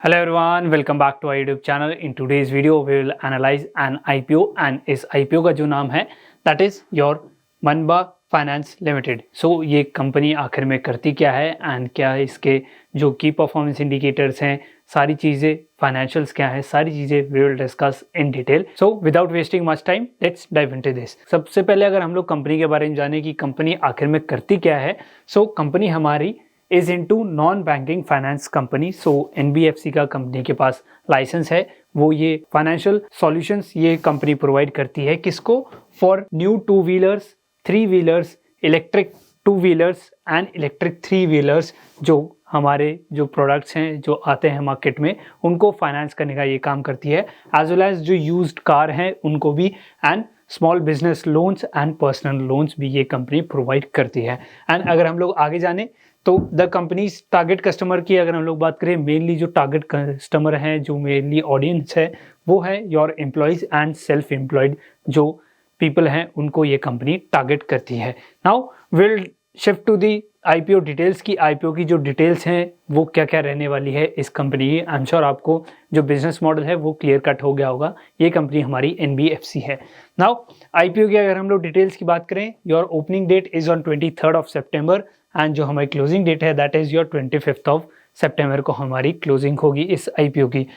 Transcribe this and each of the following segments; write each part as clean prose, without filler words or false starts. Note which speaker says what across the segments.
Speaker 1: Hello everyone, welcome back to our YouTube channel. In today's video, we will analyze an IPO and इस IPO का जो नाम है that is your मनबा finance limited. सो ये company आखिर में करती क्या है एंड क्या इसके जो की परफॉर्मेंस इंडिकेटर्स हैं, सारी चीज़ें, फाइनेंशियल्स क्या है, सारी चीज़ें we will discuss in detail. So without wasting much time let's dive into this. सबसे पहले अगर हम लोग कंपनी के बारे में जाने कि कंपनी आखिर में करती क्या है. सो कंपनी हमारी is into non banking finance company. So NBFC का कंपनी के पास लाइसेंस है. वो ये फाइनेंशियल सॉल्यूशंस ये कंपनी प्रोवाइड करती है किसको? For new two wheelers, three wheelers, electric two wheelers and electric three wheelers. जो हमारे जो प्रोडक्ट्स हैं जो आते हैं मार्केट में उनको फाइनेंस करने का ये काम करती है. एज वेल एज जो यूज्ड कार हैं उनको भी, and small business loans and personal loans भी ये कंपनी प्रोवाइड करती है. एंड अगर हम लोग आगे जाने तो द कंपनीज टारगेट कस्टमर की अगर हम लोग बात करें, मेनली जो टारगेट कस्टमर हैं, जो मेनली ऑडियंस है, वो है your employees and self employed जो पीपल हैं, उनको ये कंपनी टारगेट करती है. Now will shift to the IPO details की. आईपीओ की जो डिटेल्स हैं वो क्या क्या रहने वाली है इस कंपनी की. आई एम श्योर आपको जो बिजनेस मॉडल है वो क्लियर कट हो गया होगा. ये कंपनी हमारी एनबीएफसी है. नाउ आईपीओ की अगर हम लोग डिटेल्स की बात करें, your opening date is on 23rd of September and जो हमारी क्लोजिंग डेट है that is your 25th of September को हमारी क्लोजिंग होगी इस आईपीओ की.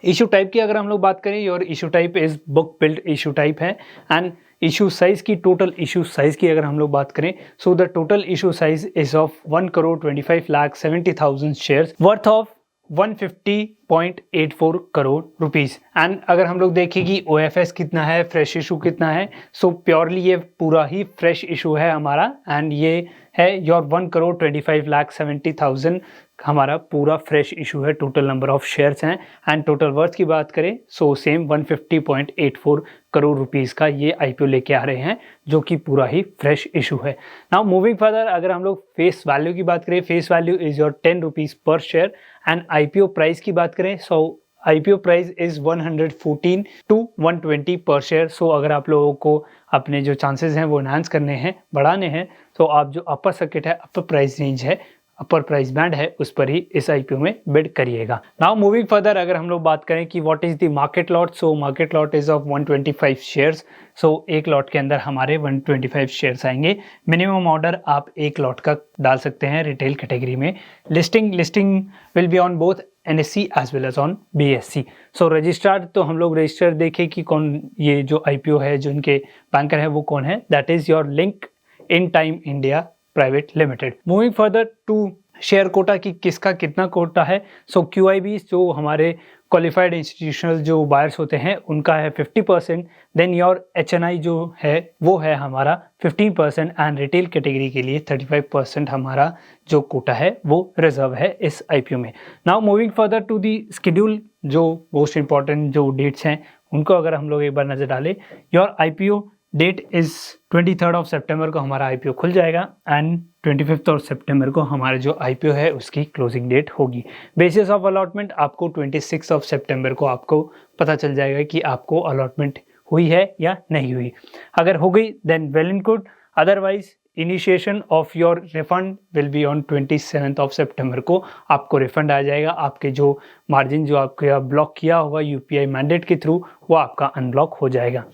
Speaker 1: इशू टाइप की अगर हम लोग बात करें, your issue type is book build issue type है. एंड इशू साइज की, टोटल इशू साइज की अगर हम लोग बात करें, so the total issue size is of 1,25,70,000 shares worth of 150.84 crore rupees. And अगर हम लोग देखें कि OFS कितना है, फ्रेश इशू कितना है, सो प्योरली ये पूरा ही फ्रेश इशू है हमारा. एंड ये है योर 1,25,70,000 हमारा पूरा फ्रेश इशू है. टोटल नंबर ऑफ शेयर्स हैं. एंड टोटल वर्थ की बात करें, सो सेम 150.84 करोड़ रुपीस का ये आईपीओ लेके आ रहे हैं जो कि पूरा ही फ्रेश इशू है. नाउ मूविंग फर्दर, अगर हम लोग फेस वैल्यू की बात करें, face value is your 10 rupees पर शेयर. एंड आईपीओ प्राइस की बात करें, सो आईपीओ प्राइस इज 114 to 120 पर शेयर. सो अगर आप लोगों को अपने जो चांसेस हैं वो एनहांस करने हैं, बढ़ाने हैं, तो आप जो अपर सर्किट है, अपर प्राइस रेंज है, अपर प्राइस बैंड है, उस पर ही इस आईपीओ में बिड करिएगा. नाउ मूविंग फर्दर, अगर हम लोग बात करें कि what is the market lot, so market lot is of 125 shares. So एक लॉट के अंदर हमारे 125 शेयर्स आएंगे. मिनिमम ऑर्डर आप एक लॉट का डाल सकते हैं रिटेल कैटेगरी में. Listing will be on both NSE as well as on BSE. So registrar, तो हम लोग रजिस्टर देखें कि कौन ये जो आईपीओ है, जो इनके बैंकर है वो कौन है, that is your link in time India private limited. Moving further to share quota की किसका कितना कोटा है. सो QIB जो हमारे क्वालिफाइड इंस्टीट्यूशनल जो बायर्स होते हैं उनका है 50%. देन योर HNI जो है वो है हमारा 15% एंड रिटेल कैटेगरी के लिए 35% हमारा जो कोटा है वो रिजर्व है इस आईपीओ में. Now moving further to the schedule, जो मोस्ट इंपॉर्टेंट जो डेट्स हैं उनको अगर हम लोग एक बार नजर डालें, your IPO date is 23rd of September को हमारा आईपीओ खुल जाएगा एंड 25th of September को हमारा जो आईपीओ है उसकी क्लोजिंग डेट होगी. बेसिस ऑफ अलॉटमेंट आपको 26th of September को आपको पता चल जाएगा कि आपको अलॉटमेंट हुई है या नहीं हुई. अगर हो गई then well and good, otherwise initiation of your refund will be on 27th of September को आपको रिफंड आ जाएगा. आपके जो मार्जिन जो आपके ब्लॉक किया होगा UPI मैंडेट के थ्रू, वो आपका अनब्लॉक हो जाएगा.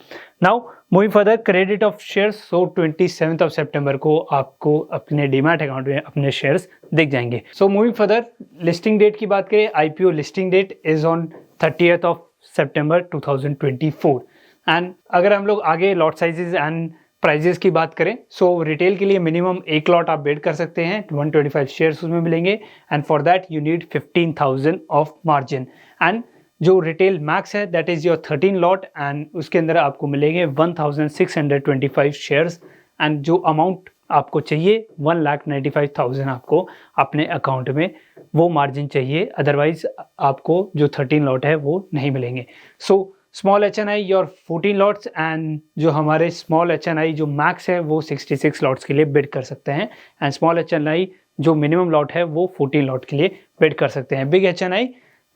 Speaker 1: Now moving further, credit of shares, so 27th of September को आपको अपने डीमैट अकाउंट में अपने शेयर्स दिख जाएंगे. So moving further, listing date की बात करें, IPO listing date is on 30th of September 2024. And अगर हम लोग आगे लॉट साइजेस एंड प्राइजेस की बात करें, सो रिटेल के लिए मिनिमम एक लॉट आप बिड कर सकते हैं, 125 शेयर्स उसमें मिलेंगे. And for that you need 15,000 of margin. And जो रिटेल मैक्स है that is your 13 lot and उसके अंदर आपको मिलेंगे 1,625 शेयर्स. एंड जो अमाउंट आपको चाहिए 1,95,000 आपको अपने अकाउंट में वो मार्जिन चाहिए, अदरवाइज आपको जो 13 लॉट है वो नहीं मिलेंगे. So small HNI your 14 lots and जो हमारे स्मॉल HNI जो मैक्स है वो 66 लॉट्स के लिए बिड कर सकते हैं. एंड स्मॉल HNI जो मिनिमम लॉट है वो 14 लॉट के लिए बिड कर सकते हैं. बिग HNI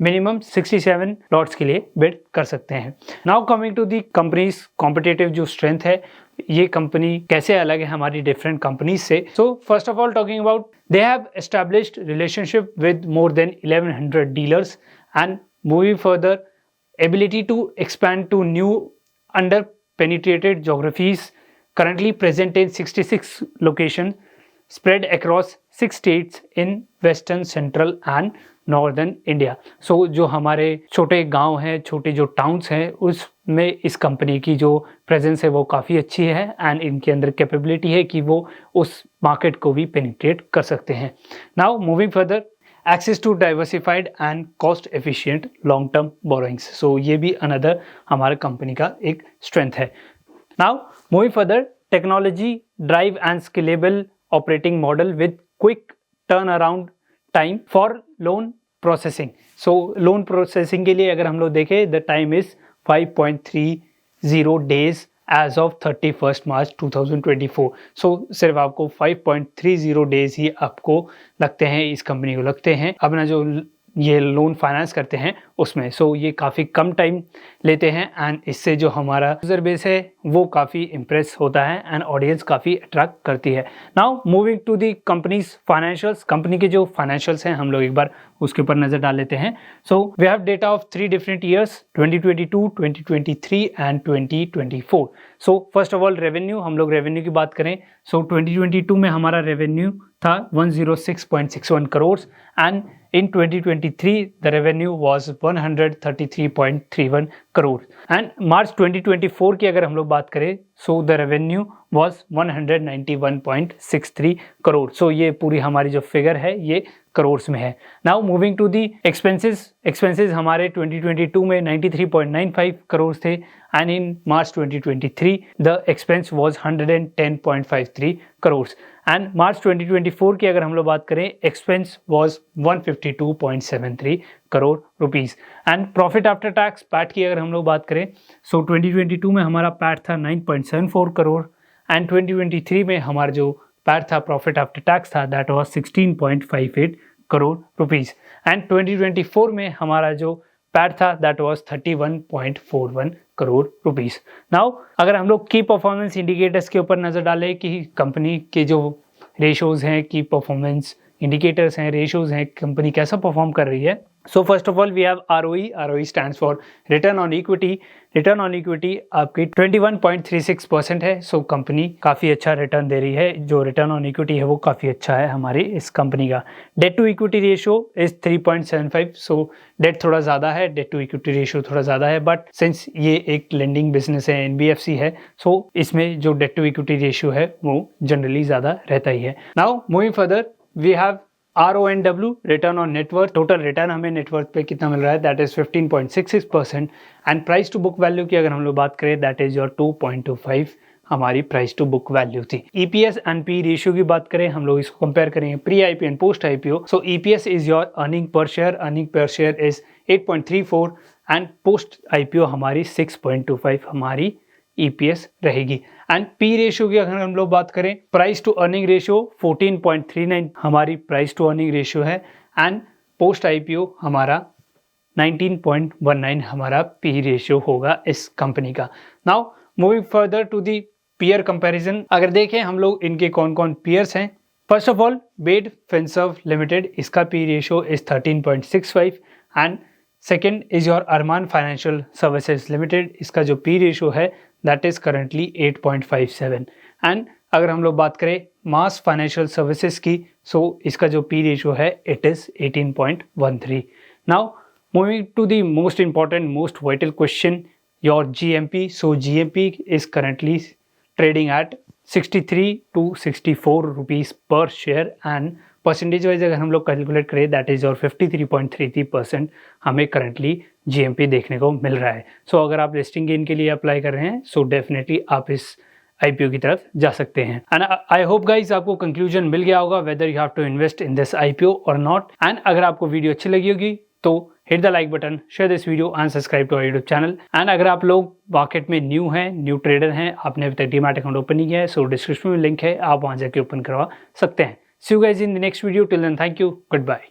Speaker 1: मिनिमम 67 लॉट्स के लिए बिड कर सकते हैं. Now coming to the companies competitive जो स्ट्रेंथ है, ये कंपनी कैसे अलग है हमारी डिफरेंट कंपनीज से. सो first of all talking about, they have established relationship with more than 1100 dealers and moving further, ability to expand to new under-penetrated geographies, currently present in 66 locations spread across 6 states in western, central and northern India. So जो हमारे छोटे गांव हैं, छोटे जो towns हैं, उसमें इस कंपनी की जो प्रेजेंस है वो काफ़ी अच्छी है एंड इनके अंदर कैपेबिलिटी है कि वो उस मार्केट को भी पेनिट्रेट कर सकते हैं। Now moving further, access to diversified and cost efficient long term borrowings. So ये भी अनदर हमारे कंपनी का एक स्ट्रेंथ है। Now moving further, technology drive and scalable operating model with quick turn around time for loan processing. So loan processing के लिए अगर हम लोग देखें, the time is 5.30 days as of 31 March 2024। So सिर्फ आपको 5.30 डेज ही आपको लगते हैं, इस कंपनी को लगते हैं अपना जो ये लोन फाइनेंस करते हैं उसमें। सो ये काफ़ी कम टाइम लेते हैं एंड इससे जो हमारा यूजर बेस है वो काफ़ी इम्प्रेस होता है एंड ऑडियंस काफ़ी अट्रैक्ट करती है। Now moving to the companies financials, company के जो फाइनेंशियल्स हैं हम लोग एक बार उसके ऊपर नज़र डाल लेते हैं। So we have data of 3 different years, 2022, 2023 and 2024। So first of all revenue, हम लोग रेवेन्यू की बात करें, सो 2022 में हमारा रेवेन्यू था 106.61 crore and in 2023 the revenue was 133.31 crore and मार्च 2024 की अगर हम लोग बात करें, so the revenue was 191.63 crore. सो ये पूरी हमारी जो फिगर है ये करोड़ में है। Now moving to the expenses हमारे 2022 में 93.95 करोड़ थे and in March 2023 the expense was 110.53 crore and मार्च 2024 की अगर हम लोग बात करें, expense was 152.73 crore rupees and profit after tax PAT की अगर हम लोग बात करें, सो 2022 में हमारा पैट था 9.74 करोड़ एंड 2023 में हमारा जो पैट था प्रॉफिट आफ्टर टैक्स था that was 16.58 crore rupees and 2024 में हमारा जो पैट था that was 31.41 crore rupees. Now अगर हम लोग की परफॉर्मेंस इंडिकेटर्स के ऊपर नज़र डालें कि कंपनी के जो रेशोज़ हैं, की परफॉर्मेंस इंडिकेटर्स हैं, रेशोज़ हैं, कंपनी कैसा परफॉर्म कर रही है। So first of all we have ROE stands for return on equity. Return on equity आपकी 21.36% है। सो कंपनी काफ़ी अच्छा रिटर्न दे रही है, जो रिटर्न ऑन इक्विटी है वो काफ़ी अच्छा है हमारी इस कंपनी का। Debt to equity ratio is 3.75। सो डेट थोड़ा ज़्यादा है, डेट टू इक्विटी रेशियो थोड़ा ज़्यादा है, बट सिंस ये एक लेंडिंग बिजनेस है, NBFC है, सो इसमें जो डेट टू इक्विटी रेशियो है वो जनरली ज़्यादा रहता ही है। Now moving further, we have RONW return on net worth. Total return हमें नेटवर्थ पे कितना मिल रहा है, that is 15.66% and price to book value की अगर हम लोग बात करें, दैट इज योर 2.25 हमारी प्राइस टू बुक वैल्यू थी। EPS एंड P रेशियो की बात करें, हम लोग इसको कंपेयर करेंगे pre IPO and post IPO। So EPS is your earning per share is 8.34 and post IPO हमारी 6.25 हमारी EPS रहेगी एंड P रेशियो की अगर हम लोग बात करें, प्राइस टू अर्निंग रेशियो 14.39 हमारी प्राइस टू अर्निंग रेशियो है एंड पोस्ट IPO हमारा 19.19 हमारा P रेशियो होगा इस कंपनी का। Now moving further to the peer comparison, अगर देखें हम लोग इनके कौन कौन पीयर्स हैं। First of all bed finserv limited, इसका P ratio is 13.65 and second is your Arman financial services limited, इसका जो P रेशियो है दैट इज करंटली 8.57 एंड अगर हम लोग बात करें मास फाइनेंशियल सर्विसेज की, सो इसका जो P रेशियो है it is 18.13। Now moving to the most important most vital question, your GMP। So GMP is currently trading at 63 to 64 rupees per share and percentage wise अगर हम लोग कैलकुलेट करें that is और 53.33% हमें currently GMP देखने को मिल रहा है। सो अगर आप लिस्टिंग गेन के लिए अप्लाई कर रहे हैं, सो डेफिनेटली आप इस IPO की तरफ जा सकते हैं एंड आई होप गाइज आपको कंक्लूजन मिल गया होगा whether you have to invest in this IPO और नॉट। एंड अगर आपको वीडियो अच्छी लगी होगी तो hit the like button, share this video and subscribe to our YouTube channel. And अगर आप लोग मार्केट में न्यू हैं, न्यू ट्रेडर हैं, आपने अभी तक डीमैट अकाउंट ओपन नहीं किया है, सो डिस्क्रिप्शन में लिंक है, आप वहाँ जाके ओपन करवा सकते हैं। See you guys in the next video. Till then, thank you. Goodbye.